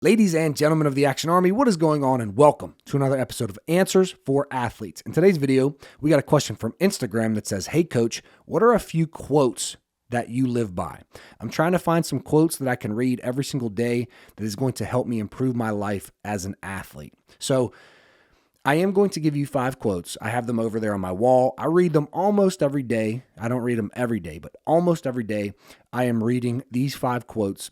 Ladies and gentlemen of the Action Army, what is going on? And welcome to another episode of Answers for Athletes. In today's video, we got a question from Instagram that says, "Hey coach, what are a few quotes that you live by?" I'm trying to find some quotes that I can read every single day that is going to help me improve my life as an athlete. So I am going to give you 5 quotes. I have them over there on my wall. I read them almost every day. I don't read them every day, but almost every day I am reading these 5 quotes.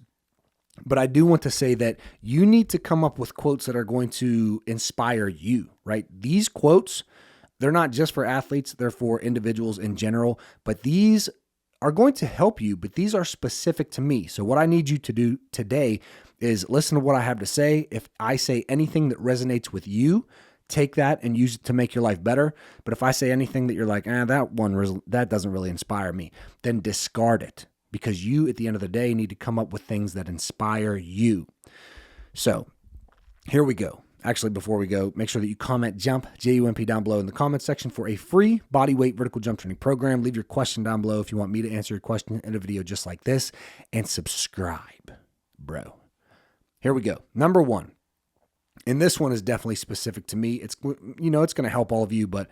But I do want to say that you need to come up with quotes that are going to inspire you, right? These quotes, they're not just for athletes, they're for individuals in general, but these are going to help you, but these are specific to me. So what I need you to do today is listen to what I have to say. If I say anything that resonates with you, take that and use it to make your life better. But if I say anything that you're like, that doesn't really inspire me, then discard it. Because you, at the end of the day, need to come up with things that inspire you. So here we go. Actually, before we go, make sure that you comment JUMP, J-U-M-P, down below in the comment section for a free bodyweight vertical jump training program. Leave your question down below if you want me to answer your question in a video just like this. And subscribe, bro. Here we go. Number 1. And this one is definitely specific to me. It's going to help all of you, but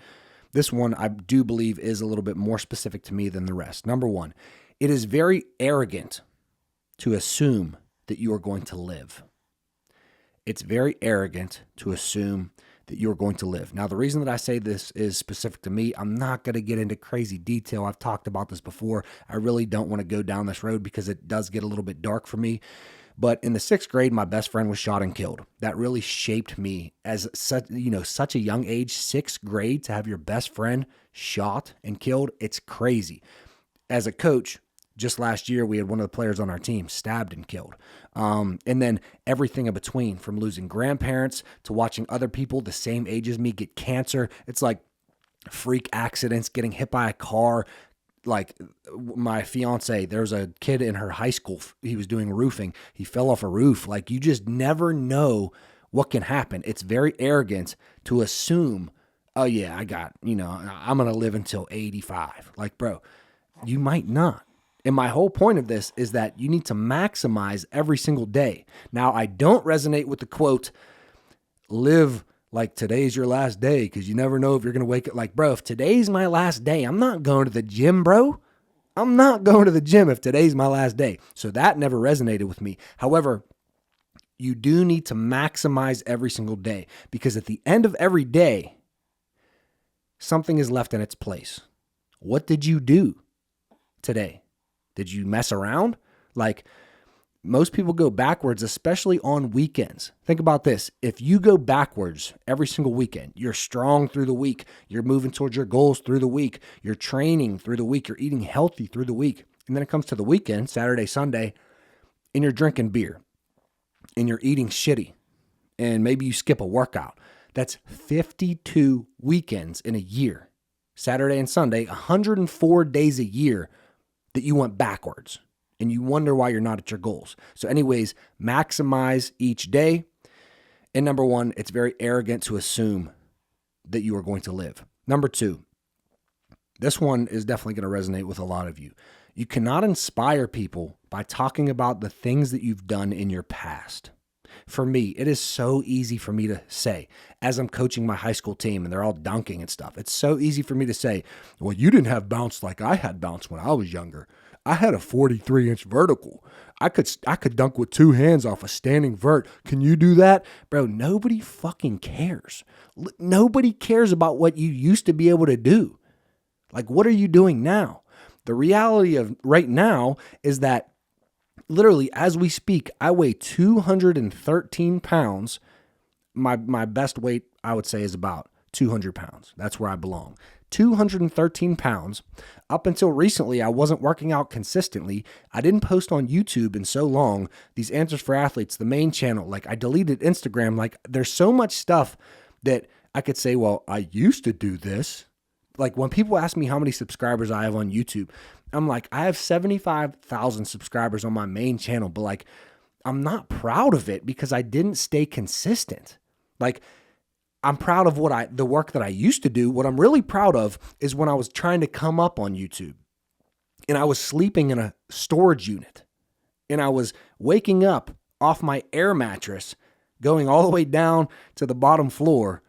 this one I do believe is a little bit more specific to me than the rest. Number 1. It is very arrogant to assume that you are going to live. It's very arrogant to assume that you're going to live. Now, the reason that I say this is specific to me, I'm not going to get into crazy detail. I've talked about this before. I really don't want to go down this road because it does get a little bit dark for me. But in the 6th grade, my best friend was shot and killed. That really shaped me as such a young age, 6th grade, to have your best friend shot and killed. It's crazy. As a coach, just last year, we had one of the players on our team stabbed and killed. And then everything in between, from losing grandparents to watching other people the same age as me get cancer. It's like freak accidents, getting hit by a car. Like my fiance, there's a kid in her high school. He was doing roofing. He fell off a roof. Like, you just never know what can happen. It's very arrogant to assume, oh yeah, I'm going to live until 85. Like, bro, you might not. And my whole point of this is that you need to maximize every single day. Now, I don't resonate with the quote, live like today's your last day because you never know if you're going to wake up. Like, bro, if today's my last day, I'm not going to the gym, bro. I'm not going to the gym if today's my last day. So that never resonated with me. However, you do need to maximize every single day because at the end of every day, something is left in its place. What did you do today? Did you mess around? Like, most people go backwards, especially on weekends. Think about this. If you go backwards every single weekend, you're strong through the week, you're moving towards your goals through the week, you're training through the week, you're eating healthy through the week. And then it comes to the weekend, Saturday, Sunday, and you're drinking beer and you're eating shitty. And maybe you skip a workout. That's 52 weekends in a year. Saturday and Sunday, 104 days a year that you went backwards and you wonder why you're not at your goals. So anyways, maximize each day. And number 1, it's very arrogant to assume that you are going to live. Number 2, this one is definitely going to resonate with a lot of you. You cannot inspire people by talking about the things that you've done in your past. For me, it is so easy for me to say, as I'm coaching my high school team and they're all dunking and stuff, it's so easy for me to say, well, you didn't have bounce like I had bounce when I was younger. I had a 43-inch vertical. I could dunk with 2 hands off a standing vert. Can you do that? Bro, nobody fucking cares. Nobody cares about what you used to be able to do. Like, what are you doing now? The reality of right now is that literally, as we speak, I weigh 213 pounds. My best weight, I would say, is about 200 pounds. That's where I belong. 213 pounds. Up until recently, I wasn't working out consistently. I didn't post on YouTube in so long. These Answers for Athletes, the main channel, like I deleted Instagram. Like, there's so much stuff that I could say, well, I used to do this. Like, when people ask me how many subscribers I have on YouTube, I'm like, I have 75,000 subscribers on my main channel, but like, I'm not proud of it because I didn't stay consistent. Like, I'm proud of the work that I used to do. What I'm really proud of is when I was trying to come up on YouTube and I was sleeping in a storage unit and I was waking up off my air mattress, going all the way down to the bottom floor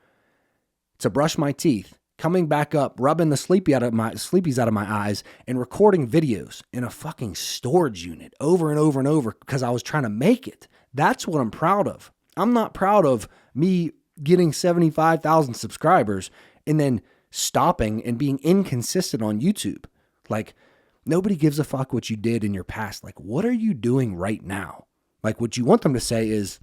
to brush my teeth, coming back up, rubbing the sleepies out of my eyes, and recording videos in a fucking storage unit over and over and over because I was trying to make it. That's what I'm proud of. I'm not proud of me getting 75,000 subscribers and then stopping and being inconsistent on YouTube. Like, nobody gives a fuck what you did in your past. Like, what are you doing right now? Like, what you want them to say is,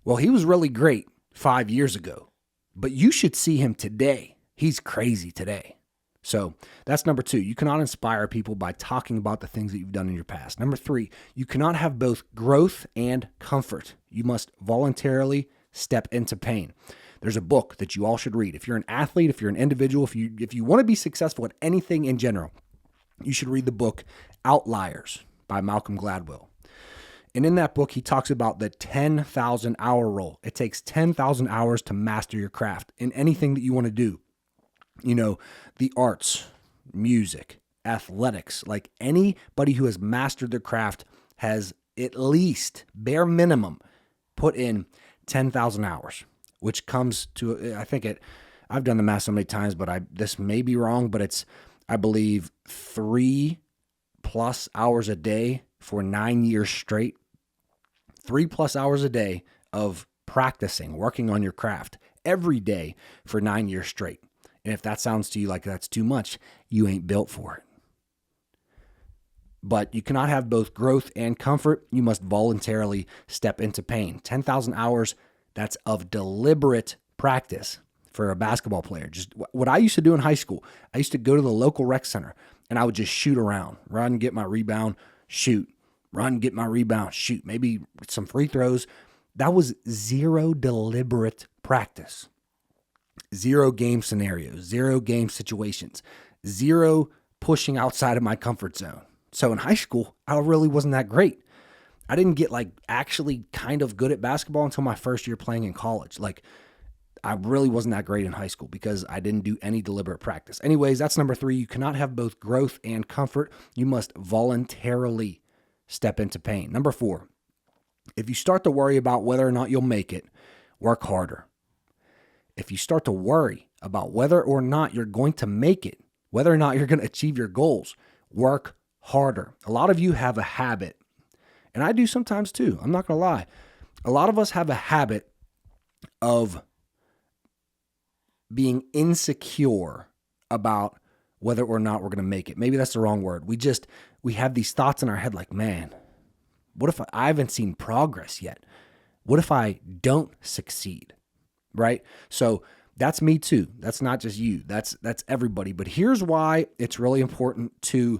well, he was really great 5 years ago, but you should see him today. He's crazy today. So that's number 2. You cannot inspire people by talking about the things that you've done in your past. Number 3, you cannot have both growth and comfort. You must voluntarily step into pain. There's a book that you all should read. If you're an athlete, if you're an individual, if you want to be successful at anything in general, you should read the book Outliers by Malcolm Gladwell. And in that book, he talks about the 10,000 hour rule. It takes 10,000 hours to master your craft in anything that you want to do. You know, the arts, music, athletics, like anybody who has mastered their craft has at least, bare minimum, put in 10,000 hours, which comes to, I've done the math so many times, but this may be wrong, but it's, I believe, 3+ hours a day for 9 years straight. 3+ hours a day of practicing, working on your craft every day for 9 years straight. And if that sounds to you like that's too much, you ain't built for it. But you cannot have both growth and comfort. You must voluntarily step into pain. 10,000 hours, that's of deliberate practice for a basketball player. Just what I used to do in high school. I used to go to the local rec center and I would just shoot around, run, get my rebound, shoot, run, get my rebound, shoot, maybe some free throws. That was zero deliberate practice. 0 game scenarios, 0 game situations, 0 pushing outside of my comfort zone. So in high school, I really wasn't that great. I didn't get actually kind of good at basketball until my first year playing in college. I really wasn't that great in high school because I didn't do any deliberate practice. Anyways, that's number 3. You cannot have both growth and comfort. You must voluntarily step into pain. Number 4, if you start to worry about whether or not you'll make it, work harder. If you start to worry about whether or not you're going to make it, whether or not you're going to achieve your goals, work harder. A lot of you have a habit, and I do sometimes too. I'm not going to lie. A lot of us have a habit of being insecure about whether or not we're going to make it. Maybe that's the wrong word. We have these thoughts in our head like, man, what if I haven't seen progress yet? What if I don't succeed? Right? So that's me too. That's not just you. That's everybody. But here's why it's really important to,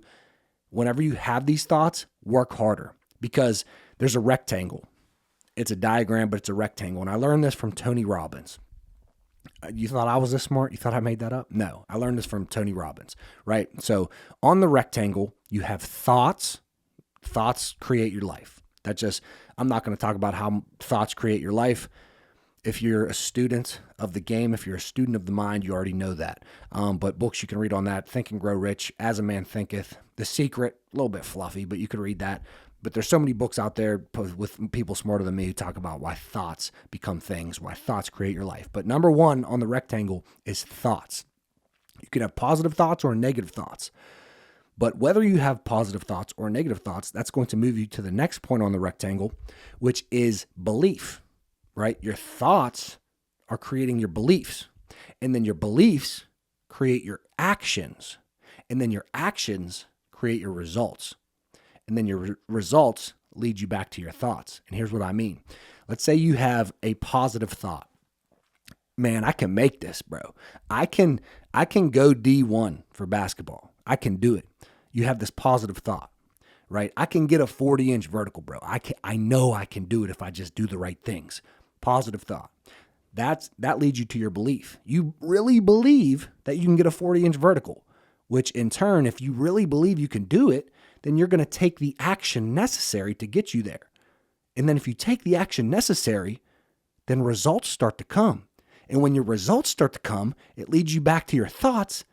whenever you have these thoughts, work harder, because there's a rectangle. It's a diagram, but it's a rectangle. And I learned this from Tony Robbins. You thought I was this smart? You thought I made that up? No, I learned this from Tony Robbins, right? So on the rectangle, you have thoughts. Thoughts create your life. I'm not going to talk about how thoughts create your life. If you're a student of the game, if you're a student of the mind, you already know that. But books you can read on that: Think and Grow Rich, As a Man Thinketh, The Secret, a little bit fluffy, but you could read that. But there's so many books out there with people smarter than me who talk about why thoughts become things, why thoughts create your life. But number 1 on the rectangle is thoughts. You can have positive thoughts or negative thoughts. But whether you have positive thoughts or negative thoughts, that's going to move you to the next point on the rectangle, which is belief, right? Your thoughts are creating your beliefs, and then your beliefs create your actions, and then your actions create your results, and then your results lead you back to your thoughts. And here's what I mean. Let's say you have a positive thought. Man, I can make this, bro. I can go D1 for basketball. I can do it. You have this positive thought, right? I can get a 40-inch vertical, bro. I know I can do it if I just do the right things. Positive thought. That leads you to your belief. You really believe that you can get a 40-inch vertical, which in turn, if you really believe you can do it, then you're going to take the action necessary to get you there. And then if you take the action necessary, then results start to come. And when your results start to come, it leads you back to your thoughts.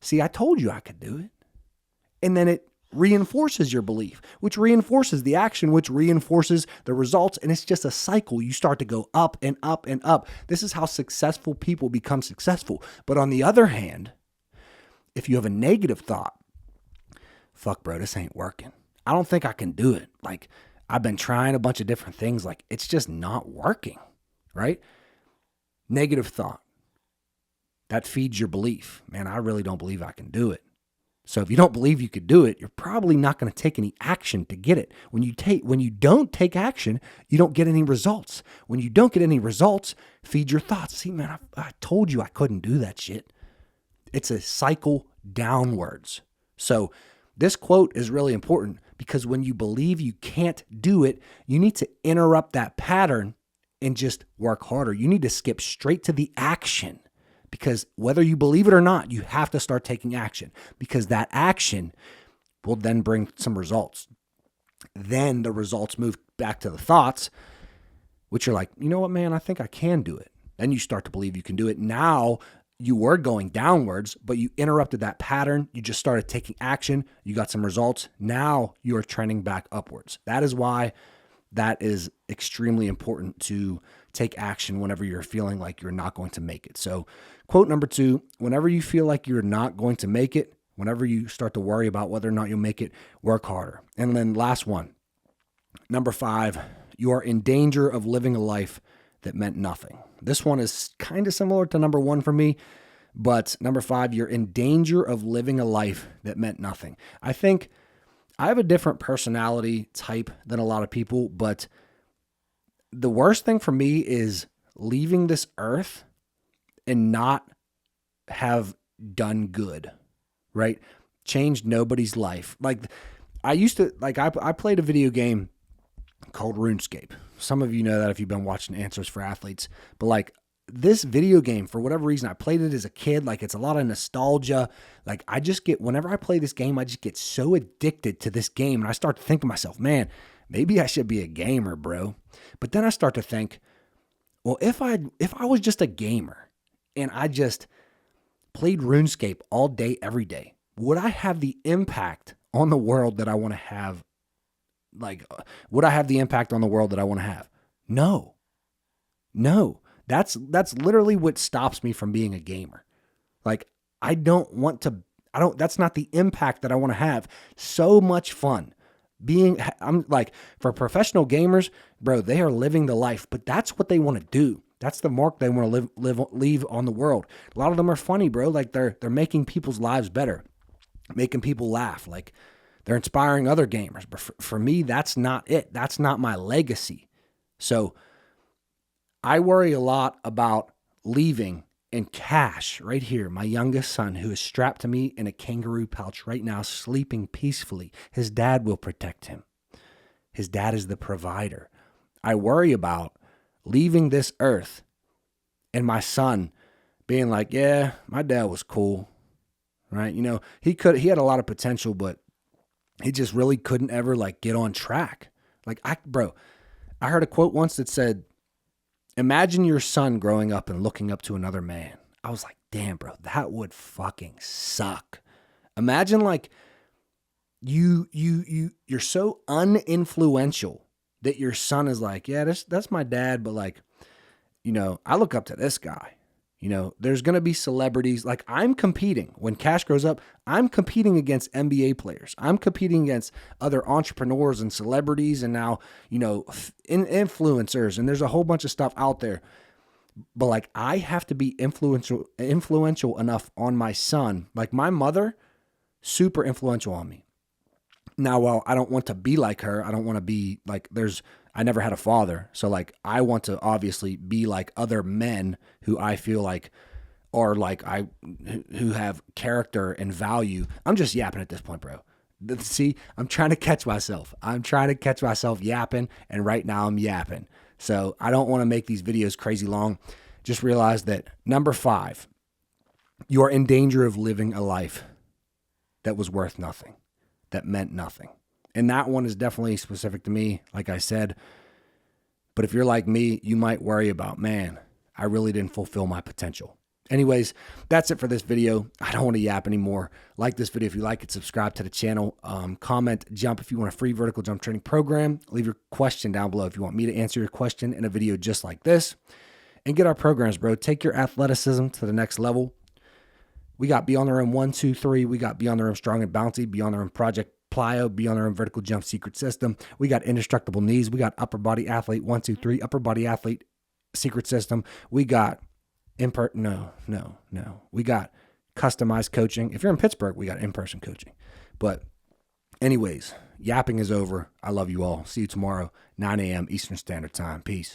See, I told you I could do it. And then it reinforces your belief, which reinforces the action, which reinforces the results. And it's just a cycle. You start to go up and up and up. This is how successful people become successful. But on the other hand, if you have a negative thought, fuck, bro, this ain't working. I don't think I can do it. Like, I've been trying a bunch of different things. Like, it's just not working, right? Negative thought. That feeds your belief. Man, I really don't believe I can do it. So if you don't believe you could do it, you're probably not going to take any action to get it. When you don't take action, you don't get any results. When you don't get any results, feed your thoughts. See, man, I told you I couldn't do that shit. It's a cycle downwards. So this quote is really important because when you believe you can't do it, you need to interrupt that pattern and just work harder. You need to skip straight to the action. Because whether you believe it or not, you have to start taking action because that action will then bring some results. Then the results move back to the thoughts, which are like, you know what, man, I think I can do it. Then you start to believe you can do it. Now you were going downwards, but you interrupted that pattern. You just started taking action. You got some results. Now you are trending back upwards. That is why that is extremely important to take action whenever you're feeling like you're not going to make it. So quote number 2, whenever you feel like you're not going to make it, whenever you start to worry about whether or not you'll make it, work harder. And then last one, number 5, you are in danger of living a life that meant nothing. This one is kind of similar to number 1 for me, but number 5, you're in danger of living a life that meant nothing. I think I have a different personality type than a lot of people, but the worst thing for me is leaving this earth and not have done good, right? Changed nobody's life. Like I used to, I played a video game called RuneScape. Some of you know that if you've been watching Answers for Athletes, but like this video game, for whatever reason, I played it as a kid. Like it's a lot of nostalgia. Like I just get, whenever I play this game, I just get so addicted to this game. And I start to think to myself, man, maybe I should be a gamer, bro. But then I start to think, well, if I was just a gamer and I just played RuneScape all day, every day, would I have the impact on the world that I want to have? Like, would I have the impact on the world that I want to have? No. That's literally what stops me from being a gamer. Like, that's not the impact that I want to have. So much fun. I'm like, for professional gamers, bro, they are living the life, but that's what they want to do. That's the mark they want to leave on the world. A lot of them are funny, bro. Like they're making people's lives better, making people laugh. Like they're inspiring other gamers. But for me, that's not it. That's not my legacy. So I worry a lot about leaving in cash right here. My youngest son, who is strapped to me in a kangaroo pouch right now, sleeping peacefully. His dad will protect him. His dad is the provider. I worry about leaving this earth and my son being like, yeah, my dad was cool, right? You know, he had a lot of potential, but he just really couldn't ever like get on track. Like I heard a quote once that said, imagine your son growing up and looking up to another man. I was like, damn, bro, that would fucking suck. Imagine like you're so uninfluential that your son is like, yeah, that's my dad, but like, you know, I look up to this guy. You know, there's going to be celebrities. Like I'm competing. When cash grows up, I'm competing against NBA players. I'm competing against other entrepreneurs and celebrities and now, you know, influencers. And there's a whole bunch of stuff out there. But like I have to be influential enough on my son. Like my mother, super influential on me. Now, while I don't want to be like her, I don't want to be like I never had a father. So like, I want to obviously be like other men who I feel like are like, who have character and value. I'm just yapping at this point, bro. See, I'm trying to catch myself. Yapping. And right now I'm yapping. So I don't want to make these videos crazy long. Just realize that number 5, you are in danger of living a life that was worth nothing, that meant nothing. And that one is definitely specific to me, like I said. But if you're like me, you might worry about, man, I really didn't fulfill my potential. Anyways, that's it for this video. I don't want to yap anymore. Like this video if you like it, subscribe to the channel, comment, jump if you want a free vertical jump training program. Leave your question down below if you want me to answer your question in a video just like this. And get our programs, bro. Take your athleticism to the next level. We got Beyond the Rim 1, 2, 3. We got Beyond the Rim Strong and Bouncy, Beyond the Rim Project Plyo, Beyond the Rim Vertical Jump Secret System. We got Indestructible Knees. We got Upper Body Athlete 1, 2, 3. Upper Body Athlete Secret System. We got We got customized coaching. If you're in Pittsburgh, we got in-person coaching. But anyways, yapping is over. I love you all. See you tomorrow, 9 a.m. Eastern Standard Time. Peace.